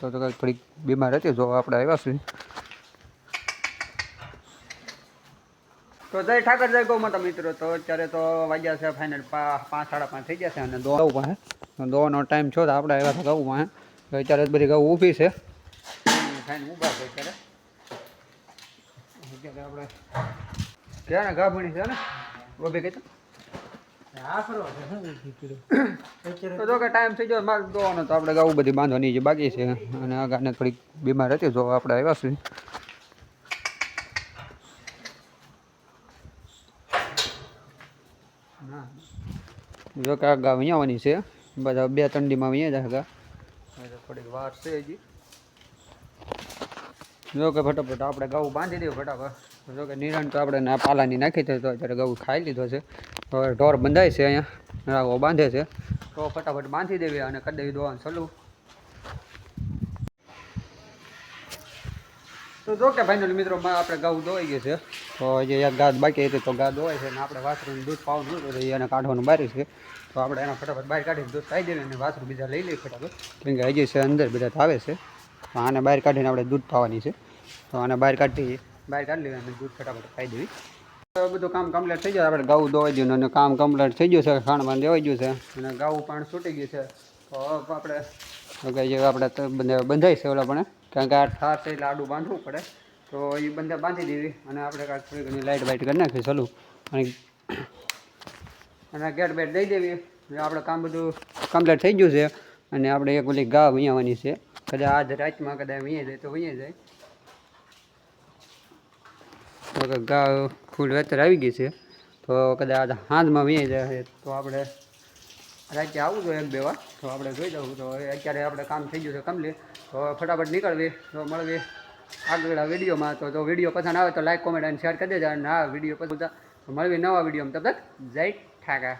તો થોડીક બીમાર હતી જો આપણે આવ્યા છીએ. તો જય ઠાકર જય ગૌ માતા મિત્રો. તો અત્યારે તો વાગ્યા છે ફાઇનલ 5:30 થઈ ગયા છે અને ગૌ પાસે દોવાનો ટાઈમ છો તો આપણે આવ્યા હતા ગૌ પાસે. તો અત્યારે બધી ગૌ ઊભી છે ખાઈને ઊભા છે અત્યારે આપણે ક્યાં ઘા ભણી છે ને ઊભી કહેતો તો જો કે ટાઈમ થઈ ગયો મારે દોવાનો તો આપણે ગૌ બધી બાંધવાની જે બાકી છે અને આગળને થોડીક બીમાર હતી જો આપણે આવ્યા છીએ. જો કે આ ગા વિયાવાની છે બધા 2-3 દીમાં વિયા જાય થોડીક વાર છે હજી. જો કે ફટાફટ આપણે ગૌ બાંધી દઈએ ફટાફટ. જો કે નિરાણ તો આપણે પાલાની નાખી તો અત્યારે ગૌ ખાઈ લીધો છે. હવે ઢોર બંધાય છે અહીંયા રાગો બાંધે છે તો ફટાફટ બાંધી દેવી અને કરી દેવી દોવાનું ચાલુ. તો જો કે ફાઇનલ મિત્રો આપણે ગૌ દોવાઈ ગઈ છે તો હજી એક ગા બાકી હતી તો ગા દોવાય છે અને આપણે વાસરુનું દૂધ પાવાનું હતું એને કાઢવાનું બહાર છે તો આપણે એના ફટાફટ બહાર કાઢીને દૂધ પાઈ દેવી અને વાસરું બીજા લઈ લઈએ ફટાફટ કેમ કે હજી છે અંદર બધા આવે છે. આને બહાર કાઢીને આપણે દૂધ પાવાની છે તો આને બહાર કાઢી લેવી અને દૂધ ફટાફટ પાઈ દેવી. બધું કામ કમ્પ્લીટ થઈ ગયું આપણે ગૌ દોવાઈ ગયું અને કામ કમ્પ્લીટ થઈ ગયું છે ખાણમાં દેવાઈ ગયું છે અને ગૌ પણ છૂટી ગયું છે. તો આપણે જે આપણે બંધાય છે ઓલા પણ કારણ કે આ ઠાર છે એટલે આડું બાંધવું પડે તો એ બંધા બાંધી દેવી અને આપણે કાંઈક થોડી ઘણી લાઇટ બાઇટ કરી નાખીએ ચાલુ અને ગેટ બેટ દઈ દેવી. આપણે કામ બધું કમ્પ્લીટ થઈ ગયું છે અને આપણે એક ઓલી ગા વિયાવાની છે કદાચ આજ રાતમાં કદાચ વિયાઈ જાય તો વિયાઈ જાય. તો ગા ફૂલ વેતર આવી ગઈ છે તો કદાચ સાંજમાં વિયાઈ જાય તો આપણે રાતે આવું જોઈએ 1-2 વાર તો આપણે જોઈ જવું. તો અત્યારે આપણે કામ થઈ ગયું છે કમ્પ્લીટ તો ફટાફટ નીકળવી તો મળવી આગળ વિડીયોમાં. તો જો વિડીયો પસંદ આવે તો લાઈક કોમેન્ટ અને શેર કરી દેજો અને આ વિડીયો પસંદ તો મળવી નવા વિડીયોમાં. તબ તક જય ઠાકર.